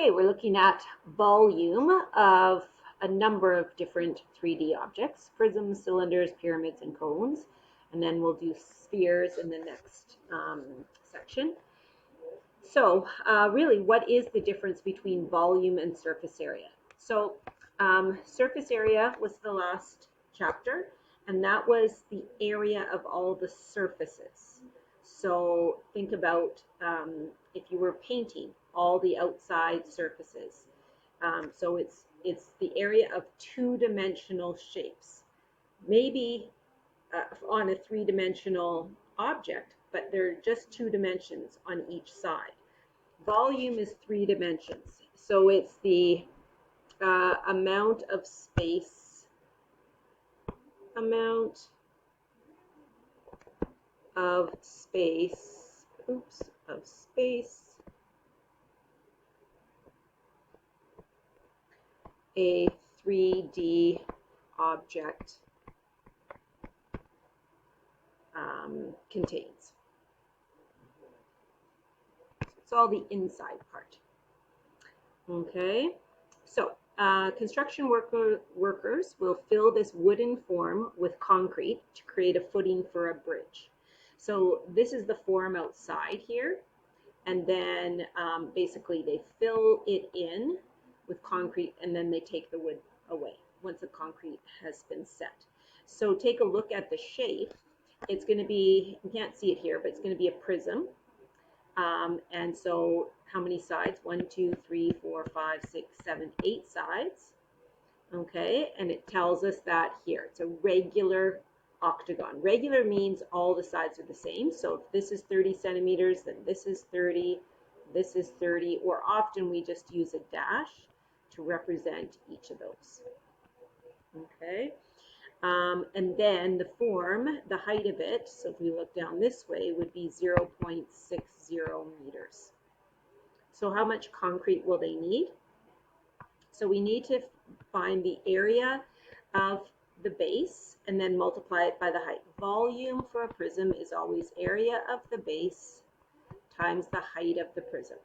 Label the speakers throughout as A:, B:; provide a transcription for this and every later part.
A: Okay, we're looking at volume of a number of different 3D objects, prisms, cylinders, pyramids, and cones. And then we'll do spheres in the next section. So really, what is the difference between volume and surface area? So surface area was the last chapter, and that was the area of all the surfaces. So think about if you were painting all the outside surfaces. So it's the area of two-dimensional shapes. Maybe on a three-dimensional object, but they're just two dimensions on each side. Volume is three dimensions. So it's the amount of space, a 3D object contains. It's all the inside part. Okay, so construction workers will fill this wooden form with concrete to create a footing for a bridge. So this is the form outside here, and then basically they fill it in with concrete, and then they take the wood away once the concrete has been set. So take a look at the shape. It's going to be, you can't see it here, but it's going to be a prism. And so how many sides? 1, 2, 3, 4, 5, 6, 7, 8 sides. Okay, and it tells us that here it's a regular octagon. Regular means all the sides are the same. So if this is 30 centimeters, then this is 30, this is 30, or often we just use a dash to represent each of those. Okay. And then the form, the height of it, so if we look down this way, would be 0.60 meters. So how much concrete will they need? So we need to find the area of the base and then multiply it by the height. Volume for a prism is always area of the base times the height of the prism.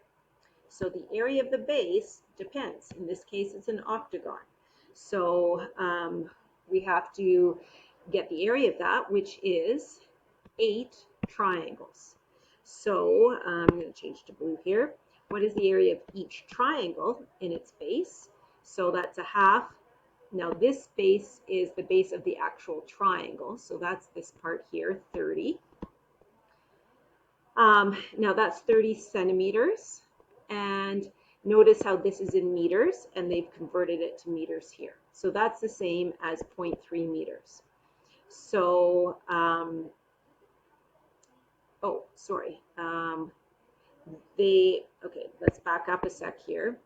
A: So the area of the base depends. In this case, it's an octagon. So we have to get the area of that, which is 8 triangles. So I'm going to change to blue here. What is the area of each triangle in its base? So that's a half. Now this base is the base of the actual triangle. So that's this part here, 30. Now that's 30 centimeters. And notice how this is in meters, and they've converted it to meters here. So that's the same as 0.3 meters. So, okay, let's back up a sec here.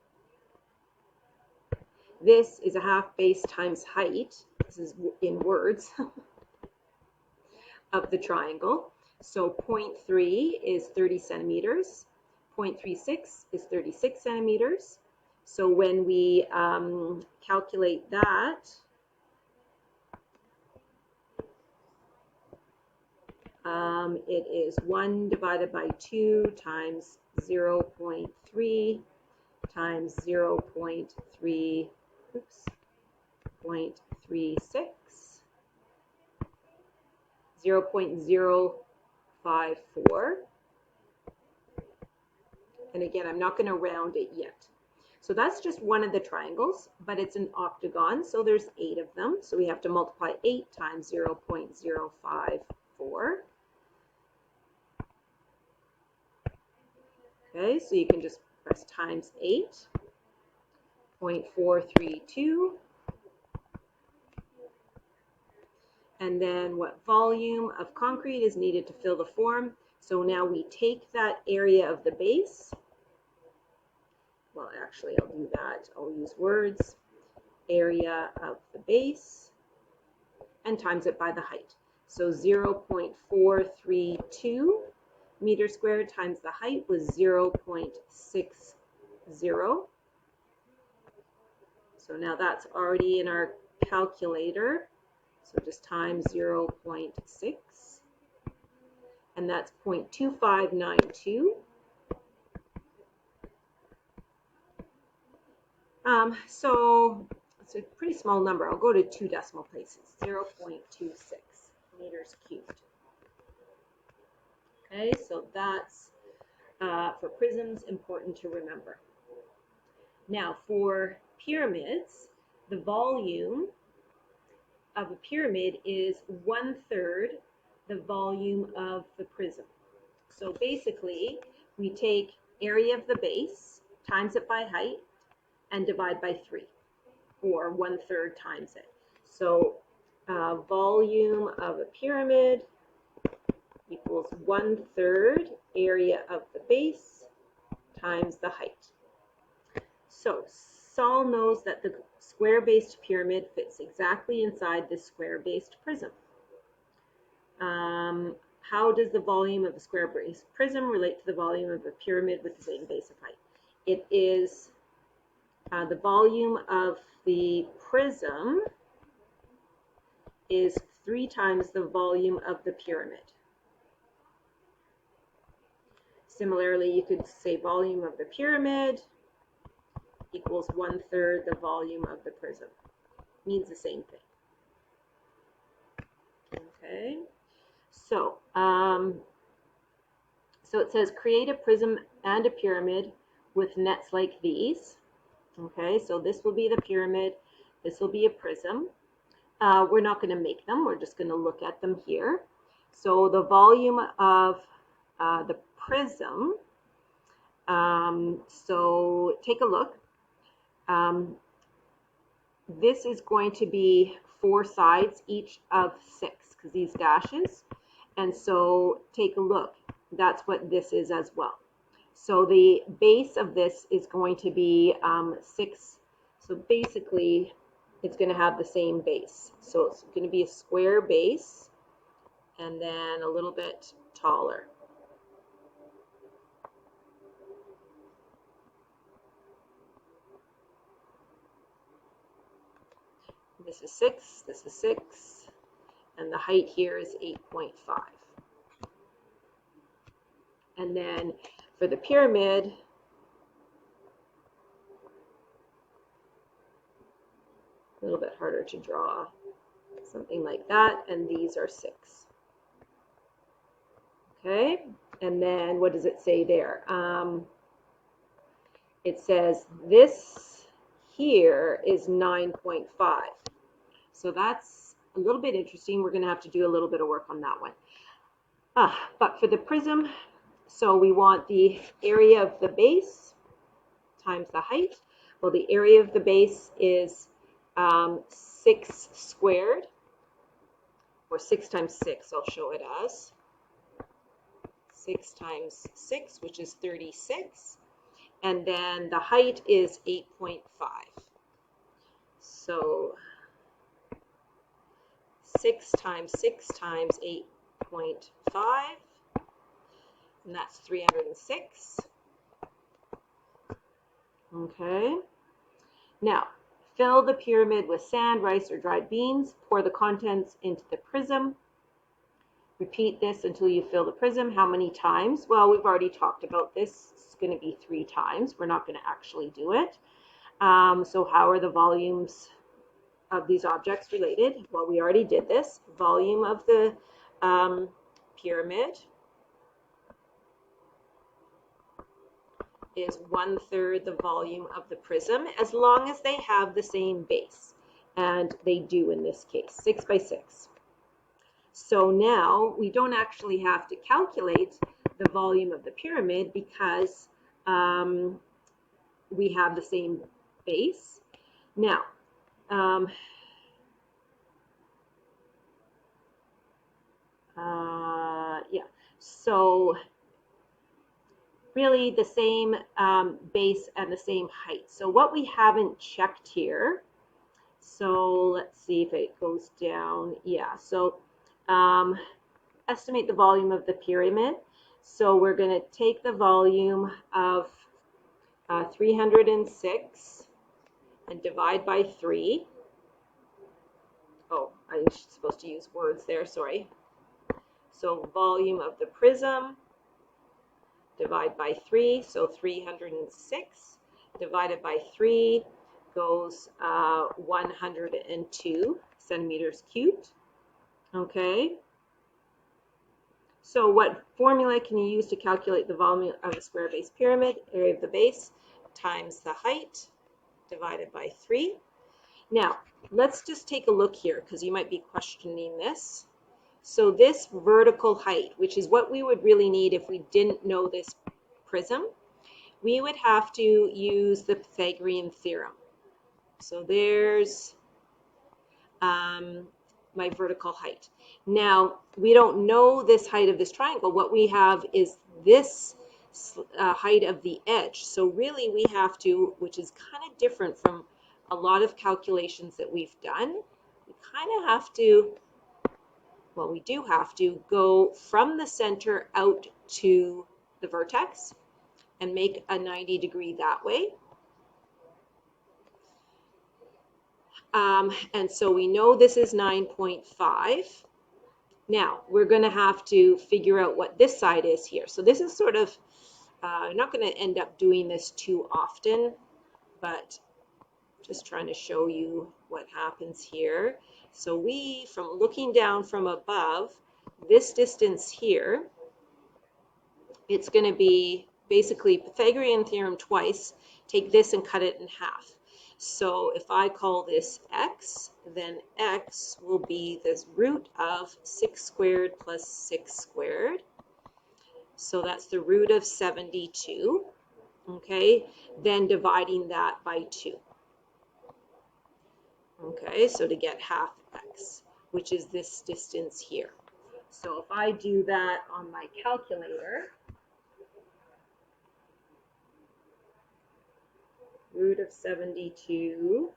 A: This is a half base times height. This is in words of the triangle. So 0.3 is 30 centimeters. 0.36 is 36 centimeters. So when we calculate that, it is 1 divided by 2 times 0.3 times 0.36, 0.054. And again, I'm not going to round it yet. So that's just one of the triangles, but it's an octagon, so there's 8 of them. So we have to multiply 8 times 0.054. Okay, so you can just press times 8, 0.432. And then what volume of concrete is needed to fill the form? So now we take that area of the base. Well, actually, I'll do that. I'll use words. Area of the base and times it by the height. So 0.432 meters squared times the height was 0.60. So now that's already in our calculator. So just times 0.6. And that's 0.2592. So it's a pretty small number. I'll go to 2 decimal places, 0.26 meters cubed. Okay, so that's for prisms important to remember. Now for pyramids, the volume of a pyramid is 1/3 the volume of the prism. So basically, we take area of the base, times it by height, and divide by 3, or 1/3 times it. So volume of a pyramid equals 1/3 area of the base times the height. So Saul knows that the square-based pyramid fits exactly inside this square-based prism. How does the volume of a square-based prism relate to the volume of a pyramid with the same base of height? It is the volume of the prism is 3 times the volume of the pyramid. Similarly, you could say volume of the pyramid equals 1/3 the volume of the prism. Means the same thing. Okay, so it says create a prism and a pyramid with nets like these. Okay, so this will be the pyramid, this will be a prism. We're not going to make them, we're just going to look at them here. So the volume of the prism, so take a look. This is going to be 4 sides, each of 6, because these dashes. And so take a look. That's what this is as well. So the base of this is going to be 6. So basically, it's going to have the same base. So it's going to be a square base and then a little bit taller. This is 6, this is 6, and the height here is 8.5. And then for the pyramid, a little bit harder to draw, something like that, and these are 6. Okay, and then what does it say there? It says this here is 9.5. So that's a little bit interesting. We're going to have to do a little bit of work on that one. But for the prism, so we want the area of the base times the height. Well, the area of the base is 6 squared, or 6 times 6, I'll show it as. 6 times 6, which is 36. And then the height is 8.5. So 6 times 6 times 8.5, and that's 306. Okay. Now, fill the pyramid with sand, rice, or dried beans. Pour the contents into the prism. Repeat this until you fill the prism. How many times? Well, we've already talked about this. It's going to be 3 times. We're not going to actually do it. So how are the volumes of these objects related? Well, we already did this. Volume of the pyramid is 1/3 the volume of the prism, as long as they have the same base. And they do in this case, 6 by 6. So now we don't actually have to calculate the volume of the pyramid because we have the same base. Now, yeah, so really the same base and the same height. So what we haven't checked here, so let's see if it goes down. Yeah, so estimate the volume of the pyramid. So we're going to take the volume of 306 and divide by 3. Oh, I was supposed to use words there, sorry. So volume of the prism, divide by 3, so 306 divided by 3, goes 102 centimeters cubed. Okay. So what formula can you use to calculate the volume of a square base pyramid? Area of the base times the height divided by 3. Now, let's just take a look here because you might be questioning this. So this vertical height, which is what we would really need if we didn't know this prism, we would have to use the Pythagorean theorem. So there's my vertical height. Now, we don't know this height of this triangle. What we have is this height of the edge. So really we have to, which is kind of different from a lot of calculations that we've done, we kind of have to, well, we do have to go from the center out to the vertex and make a 90-degree that way. And so we know this is 9.5. Now, we're going to have to figure out what this side is here. So this is sort of, I'm not going to end up doing this too often, but just trying to show you what happens here. So we, from looking down from above, this distance here, it's going to be basically Pythagorean theorem twice. Take this and cut it in half. So if I call this x, then x will be this root of 6 squared plus 6 squared. So that's the root of 72. Okay, then dividing that by 2. Okay, so to get half x, which is this distance here. So if I do that on my calculator, root of 72,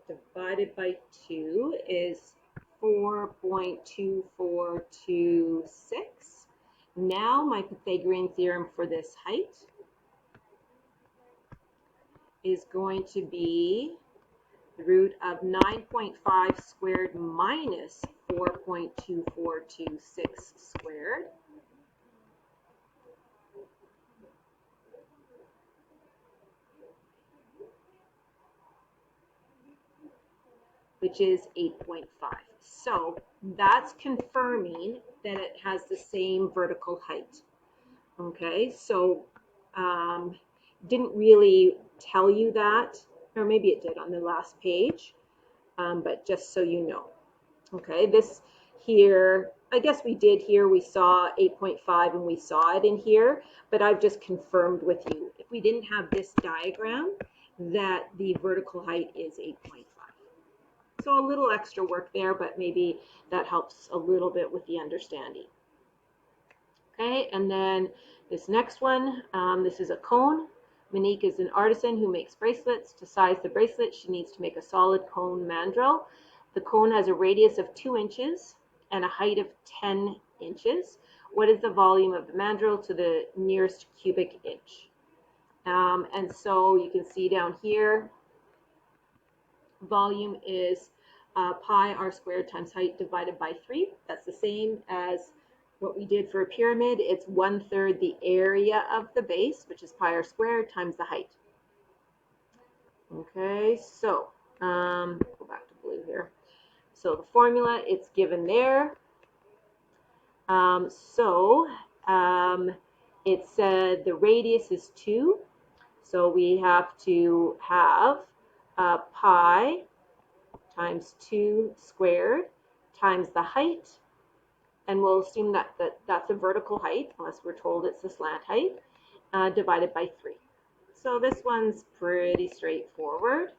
A: divided by 2 is 4.2426. Now my Pythagorean theorem for this height is going to be the root of 9.5 squared minus 4.2426 squared. Which is 8.5. So that's confirming that it has the same vertical height. Okay, so didn't really tell you that, or maybe it did on the last page, but just so you know. Okay, this here, I guess we did here, we saw 8.5 and we saw it in here, but I've just confirmed with you, if we didn't have this diagram, that the vertical height is 8.5. So a little extra work there, but maybe that helps a little bit with the understanding. Okay, and then this next one, this is a cone. Monique is an artisan who makes bracelets. To size the bracelet, she needs to make a solid cone mandrel. The cone has a radius of 2 inches and a height of 10 inches. What is the volume of the mandrel to the nearest cubic inch? And so you can see down here, volume is pi r squared times height divided by 3. That's the same as what we did for a pyramid. It's 1/3 the area of the base, which is pi r squared, times the height. Okay, so go back to blue here. So the formula, it's given there. It said the radius is 2. So we have to have pi times 2 squared times the height, and we'll assume that that's a vertical height, unless we're told it's the slant height, divided by 3. So this one's pretty straightforward.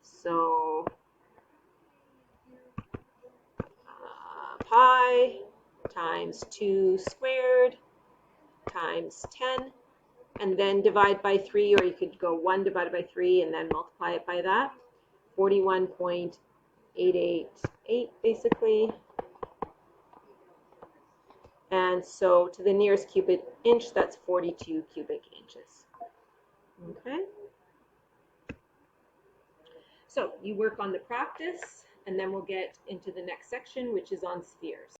A: So pi times 2 squared times 10, and then divide by 3, or you could go 1 divided by 3 and then multiply it by that. 41.888 basically. And so to the nearest cubic inch, that's 42 cubic inches. Okay. So you work on the practice, and then we'll get into the next section, which is on spheres.